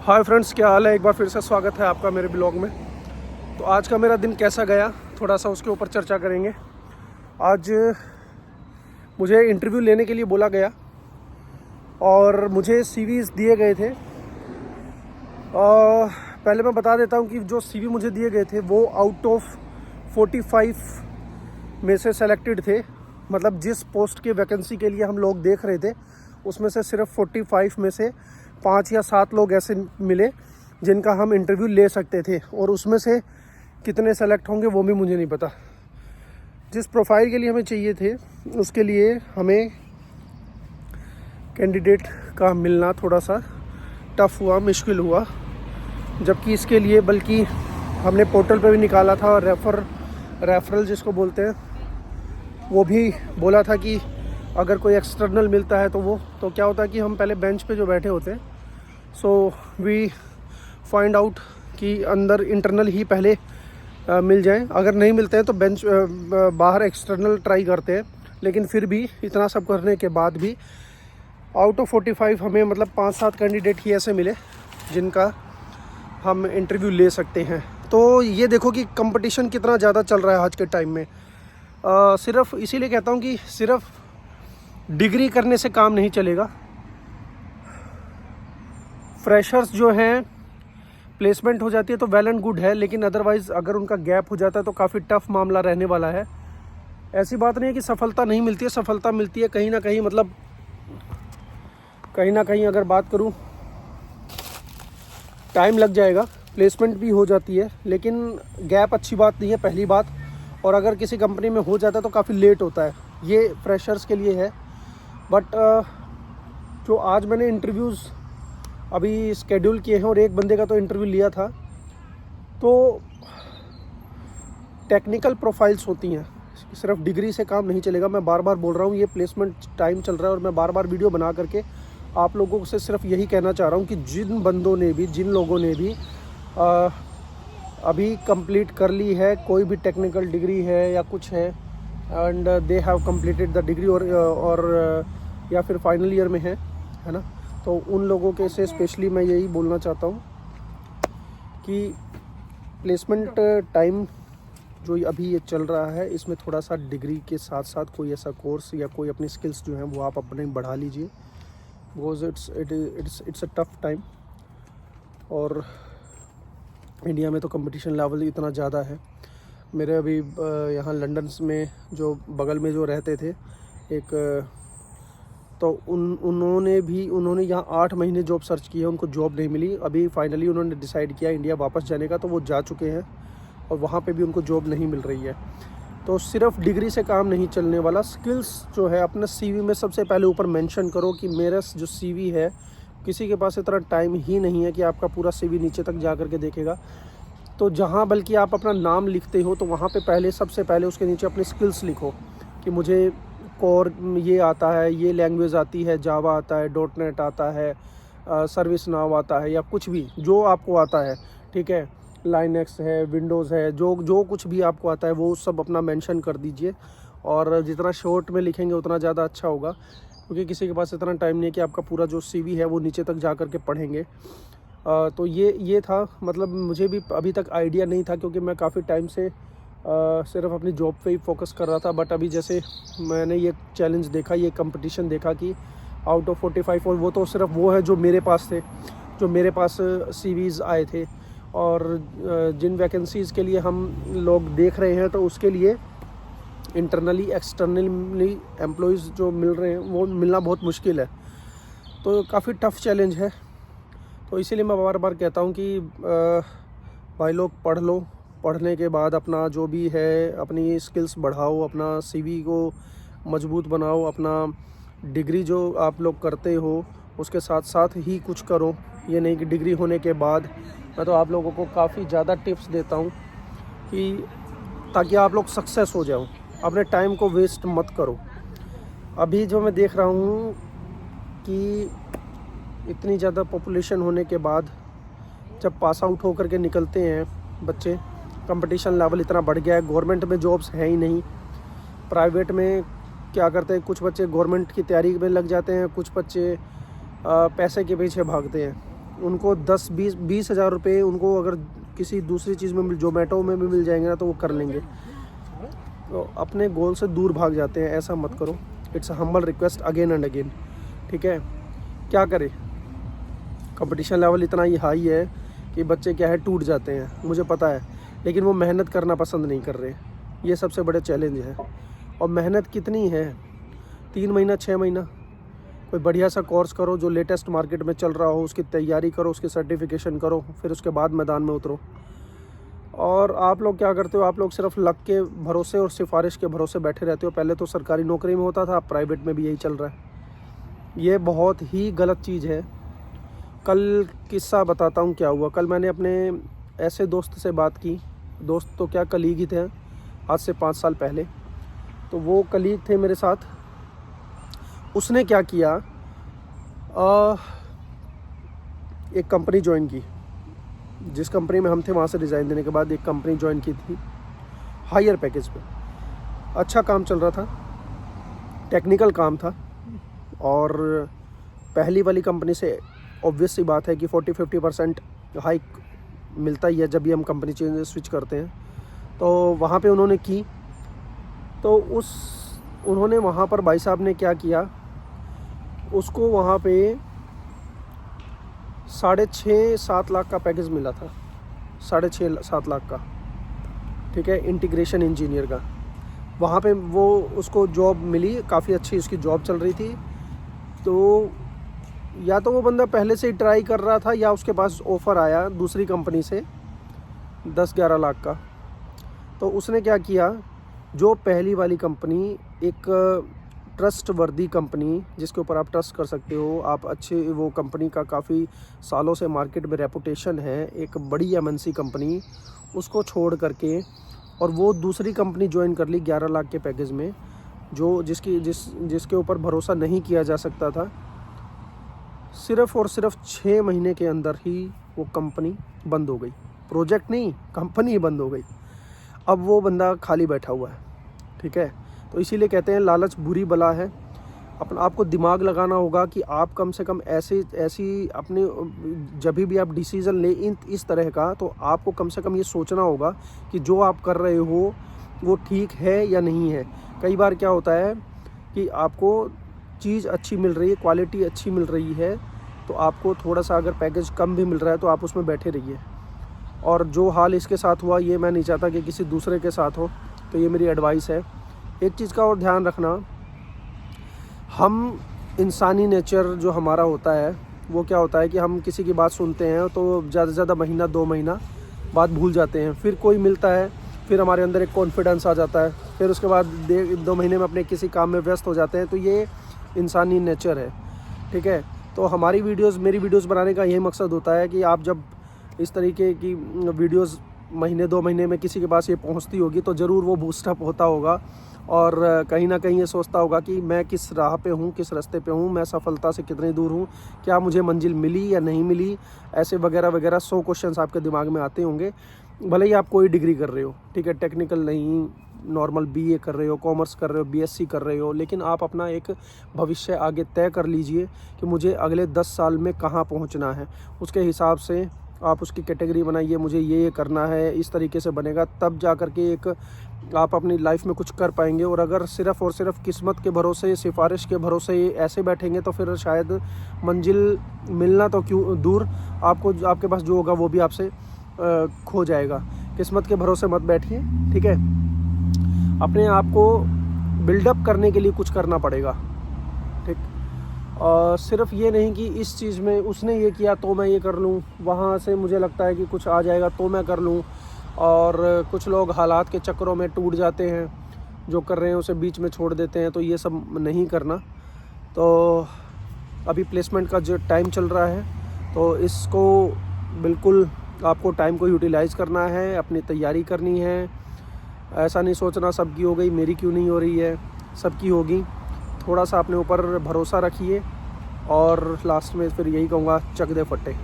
Hi friends, क्या हाल है। एक बार फिर से स्वागत है आपका मेरे ब्लॉग में। तो आज का मेरा दिन कैसा गया, थोड़ा सा उसके ऊपर चर्चा करेंगे। आज मुझे इंटरव्यू लेने के लिए बोला गया और मुझे सीवीज़ दिए गए थे। पहले मैं बता देता हूँ कि जो सीवी मुझे दिए गए थे वो आउट ऑफ 45 में से सेलेक्टेड थे। मतलब जिस पोस्ट के वैकेंसी के लिए हम लोग देख रहे थे उसमें से सिर्फ 45 में से 5 या 7 लोग ऐसे मिले जिनका हम इंटरव्यू ले सकते थे, और उसमें से कितने सेलेक्ट होंगे वो भी मुझे नहीं पता। जिस प्रोफाइल के लिए हमें चाहिए थे उसके लिए हमें कैंडिडेट का मिलना थोड़ा सा टफ़ हुआ, मुश्किल हुआ। जबकि इसके लिए बल्कि हमने पोर्टल पे भी निकाला था, और रेफरल जिसको बोलते हैं वो भी बोला था कि अगर कोई एक्सटर्नल मिलता है तो क्या होता है कि हम पहले बेंच पे जो बैठे होते हैं, सो वी फाइंड आउट कि अंदर इंटरनल ही पहले मिल जाएं। अगर नहीं मिलते हैं तो बेंच बाहर एक्सटर्नल ट्राई करते हैं। लेकिन फिर भी इतना सब करने के बाद भी आउट ऑफ 45 हमें मतलब 5-7 कैंडिडेट ही ऐसे मिले जिनका हम इंटरव्यू ले सकते हैं। तो ये देखो कि कंपटीशन कितना ज़्यादा चल रहा है आज के टाइम में। सिर्फ इसीलिए कहता हूँ कि सिर्फ डिग्री करने से काम नहीं चलेगा। फ्रेशर्स जो हैं प्लेसमेंट हो जाती है तो वेल एंड गुड है, लेकिन अदरवाइज़ अगर उनका गैप हो जाता है तो काफ़ी टफ मामला रहने वाला है। ऐसी बात नहीं है कि सफलता नहीं मिलती है, सफलता मिलती है कहीं ना कहीं। मतलब कहीं ना कहीं अगर बात करूं, टाइम लग जाएगा, प्लेसमेंट भी हो जाती है, लेकिन गैप अच्छी बात नहीं है, पहली बात। और अगर किसी कंपनी में हो जाता है तो काफ़ी लेट होता है। ये फ्रेशर्स के लिए है। बट जो आज मैंने इंटरव्यूज़ अभी स्केड्यूल किए हैं, और एक बंदे का तो इंटरव्यू लिया था, तो टेक्निकल प्रोफाइल्स होती हैं, सिर्फ डिग्री से काम नहीं चलेगा। मैं बार बार बोल रहा हूँ, ये प्लेसमेंट टाइम चल रहा है और मैं बार बार वीडियो बना करके आप लोगों से सिर्फ यही कहना चाह रहा हूँ कि जिन लोगों ने भी अभी कंप्लीट कर ली है, कोई भी टेक्निकल डिग्री है या कुछ है, and they have completed the degree, और या फिर फाइनल ईयर में है ना, तो उन लोगों के से स्पेशली मैं यही बोलना चाहता हूँ कि प्लेसमेंट टाइम जो अभी ये चल रहा है इसमें थोड़ा सा डिग्री के साथ साथ कोई ऐसा कोर्स या कोई अपनी स्किल्स जो हैं वो आप अपने बढ़ा लीजिए, because it's a tough time. और इंडिया में तो कंपटीशन लेवल इतना ज़्यादा है। मेरे अभी यहाँ लंदन में जो बगल में जो रहते थे एक, तो उन्होंने यहाँ 8 महीने जॉब सर्च की है, उनको जॉब नहीं मिली। अभी फाइनली उन्होंने डिसाइड किया इंडिया वापस जाने का, तो वो जा चुके हैं और वहाँ पे भी उनको जॉब नहीं मिल रही है। तो सिर्फ डिग्री से काम नहीं चलने वाला। स्किल्स जो है अपने सीवी में सबसे पहले ऊपर मेंशन करो कि मेरा जो सीवी है, किसी के पास इतना टाइम ही नहीं है कि आपका पूरा सीवी नीचे तक जा कर के देखेगा। तो जहाँ बल्कि आप अपना नाम लिखते हो तो वहाँ पे सबसे पहले उसके नीचे अपनी स्किल्स लिखो कि मुझे कोर ये आता है, ये लैंग्वेज आती है, जावा आता है, डॉटनेट आता है, सर्विस नाउ आता है, या कुछ भी जो आपको आता है, ठीक है, लाइनक्स है, विंडोज़ है, जो कुछ भी आपको आता है वो सब अपना मेंशन कर दीजिए। और जितना शॉर्ट में लिखेंगे उतना ज़्यादा अच्छा होगा, क्योंकि किसी के पास इतना टाइम नहीं है कि आपका पूरा जो सीवी है वो नीचे तक जा कर के पढ़ेंगे। तो ये था। मतलब मुझे भी अभी तक आइडिया नहीं था, क्योंकि मैं काफ़ी टाइम से सिर्फ अपनी जॉब पे ही फोकस कर रहा था। बट अभी जैसे मैंने ये चैलेंज देखा, ये कंपटीशन देखा कि आउट ऑफ 45, और वो तो सिर्फ वो है जो मेरे पास थे, जो मेरे पास सीवीज़ आए थे। और जिन वैकेंसीज़ के लिए हम लोग देख रहे हैं तो उसके लिए इंटरनली एक्सटर्नली एम्प्लॉइज़ जो मिल रहे हैं वो मिलना बहुत मुश्किल है। तो काफ़ी टफ़ चैलेंज है। तो इसीलिए मैं बार बार कहता हूँ कि भाई लोग पढ़ लो, पढ़ने के बाद अपना जो भी है अपनी स्किल्स बढ़ाओ, अपना सीवी को मजबूत बनाओ, अपना डिग्री जो आप लोग करते हो उसके साथ साथ ही कुछ करो। ये नहीं कि डिग्री होने के बाद, मैं तो आप लोगों को काफ़ी ज़्यादा टिप्स देता हूँ कि ताकि आप लोग सक्सेस हो जाओ, अपने टाइम को वेस्ट मत करो। अभी जो मैं देख रहा हूँ कि इतनी ज़्यादा पॉपुलेशन होने के बाद जब पास आउट होकर के निकलते हैं बच्चे, कंपटीशन लेवल इतना बढ़ गया है, गवर्नमेंट में जॉब्स है ही नहीं। प्राइवेट में क्या करते हैं, कुछ बच्चे गवर्नमेंट की तैयारी में लग जाते हैं, कुछ बच्चे पैसे के पीछे भागते हैं। उनको 10-20 हज़ार रुपये उनको अगर किसी दूसरी चीज़ में जोमेटो में भी मिल जाएंगे ना तो वो कर लेंगे। तो अपने गोल से दूर भाग जाते हैं, ऐसा मत करो। It's a humble request again and again, ठीक है। क्या करें, कंपटीशन लेवल इतना ही हाई है कि बच्चे क्या है टूट जाते हैं, मुझे पता है, लेकिन वो मेहनत करना पसंद नहीं कर रहे। ये सबसे बड़े चैलेंज है। और मेहनत कितनी है, 3 महीना 6 महीना कोई बढ़िया सा कोर्स करो जो लेटेस्ट मार्केट में चल रहा हो, उसकी तैयारी करो, उसकी सर्टिफिकेशन करो, फिर उसके बाद मैदान में उतरो। और आप लोग क्या करते हो, आप लोग सिर्फ लक के भरोसे और सिफारिश के भरोसे बैठे रहते हो। पहले तो सरकारी नौकरी में होता था, अब प्राइवेट में भी यही चल रहा है। ये बहुत ही गलत चीज़ है। कल किस्सा बताता हूँ क्या हुआ। कल मैंने अपने ऐसे दोस्त से बात की, दोस्त तो क्या कलीग ही थे, आज से 5 साल पहले। तो वो कलीग थे मेरे साथ। उसने क्या किया, एक कंपनी ज्वाइन की। जिस कंपनी में हम थे वहाँ से रिज़ाइन देने के बाद एक कंपनी ज्वाइन की थी, हायर पैकेज पे। अच्छा काम चल रहा था, टेक्निकल काम था। और पहली वाली कंपनी से ऑब्वियस सी बात है कि 40-50% हाइक मिलता ही है जब भी हम कंपनी स्विच करते हैं। तो वहाँ पे उन्होंने की, तो उन्होंने वहाँ पर भाई साहब ने क्या किया, उसको वहाँ पे 6.5-7 लाख का पैकेज मिला था, 6.5-7 लाख का, ठीक है, इंटीग्रेशन इंजीनियर का। वहाँ पे वो उसको जॉब मिली, काफ़ी अच्छी उसकी जॉब चल रही थी। तो या तो वो बंदा पहले से ही ट्राई कर रहा था या उसके पास ऑफ़र आया दूसरी कंपनी से 10-11 लाख का। तो उसने क्या किया, जो पहली वाली कंपनी एक ट्रस्ट वर्दी कंपनी जिसके ऊपर आप ट्रस्ट कर सकते हो, आप अच्छे, वो कंपनी का काफ़ी सालों से मार्केट में रेपुटेशन है, एक बड़ी एमएनसी कंपनी, उसको छोड़ करके और वो दूसरी कंपनी ज्वाइन कर ली 11 लाख के पैकेज में, जिसके ऊपर भरोसा नहीं किया जा सकता था। सिर्फ़ और सिर्फ 6 महीने के अंदर ही वो कंपनी बंद हो गई। प्रोजेक्ट नहीं, कंपनी बंद हो गई। अब वो बंदा खाली बैठा हुआ है, ठीक है। तो इसीलिए कहते हैं लालच बुरी बला है। आपको दिमाग लगाना होगा कि आप कम से कम ऐसी अपने, जब भी आप डिसीज़न ले इस तरह का, तो आपको कम से कम ये सोचना होगा कि जो आप कर रहे हो वो ठीक है या नहीं है। कई बार क्या होता है कि आपको चीज़ अच्छी मिल रही है, क्वालिटी अच्छी मिल रही है, तो आपको थोड़ा सा अगर पैकेज कम भी मिल रहा है तो आप उसमें बैठे रहिए। और जो हाल इसके साथ हुआ, ये मैं नहीं चाहता कि किसी दूसरे के साथ हो, तो ये मेरी एडवाइस है। एक चीज़ का और ध्यान रखना, हम इंसानी नेचर जो हमारा होता है वो क्या होता है कि हम किसी की बात सुनते हैं तो ज़्यादा से ज़्यादा महीना 2 महीना बाद भूल जाते हैं। फिर कोई मिलता है, फिर हमारे अंदर एक कॉन्फिडेंस आ जाता है, फिर उसके बाद 2 महीने में अपने किसी काम में व्यस्त हो जाते हैं। तो ये इंसानी नेचर है, ठीक है। तो मेरी वीडियोज़ बनाने का यही मकसद होता है कि आप जब इस तरीके की वीडियोज़ महीने 2 महीने में किसी के पास ये पहुंचती होगी तो ज़रूर वो बूस्टअप होता होगा और कहीं ना कहीं ये सोचता होगा कि मैं किस राह पे हूँ, किस रास्ते पे हूँ, मैं सफलता से कितनी दूर हूँ, क्या मुझे मंजिल मिली या नहीं मिली, ऐसे वगैरह वगैरह 100 क्वेश्चंस आपके दिमाग में आते होंगे। भले ही आप कोई डिग्री कर रहे हो, ठीक है, टेक्निकल नहीं, नॉर्मल बीए कर रहे हो, कॉमर्स कर रहे हो, बीएससी कर रहे हो, लेकिन आप अपना एक भविष्य आगे तय कर लीजिए कि मुझे अगले 10 साल में कहाँ पहुँचना है। उसके हिसाब से आप उसकी कैटेगरी बनाइए, मुझे ये करना है, इस तरीके से बनेगा, तब जा कर के एक आप अपनी लाइफ में कुछ कर पाएंगे। और अगर सिर्फ़ और सिर्फ किस्मत के भरोसे, सिफारिश के भरोसे ऐसे बैठेंगे तो फिर शायद मंजिल मिलना तो क्यों दूर, आपके पास जो होगा वो भी आपसे खो जाएगा। किस्मत के भरोसे मत बैठिए, ठीक है। अपने आप को बिल्डअप करने के लिए कुछ करना पड़ेगा, ठीक। सिर्फ ये नहीं कि इस चीज़ में उसने ये किया तो मैं ये कर लूँ, वहाँ से मुझे लगता है कि कुछ आ जाएगा तो मैं कर लूँ। और कुछ लोग हालात के चक्करों में टूट जाते हैं, जो कर रहे हैं उसे बीच में छोड़ देते हैं। तो ये सब नहीं करना। तो अभी प्लेसमेंट का जो टाइम चल रहा है, तो इसको बिल्कुल आपको टाइम को यूटिलाइज़ करना है, अपनी तैयारी करनी है। ऐसा नहीं सोचना सबकी हो गई, मेरी क्यों नहीं हो रही है, सबकी होगी। थोड़ा सा अपने ऊपर भरोसा रखिए और लास्ट में फिर यही कहूँगा, चक दे फट्टे।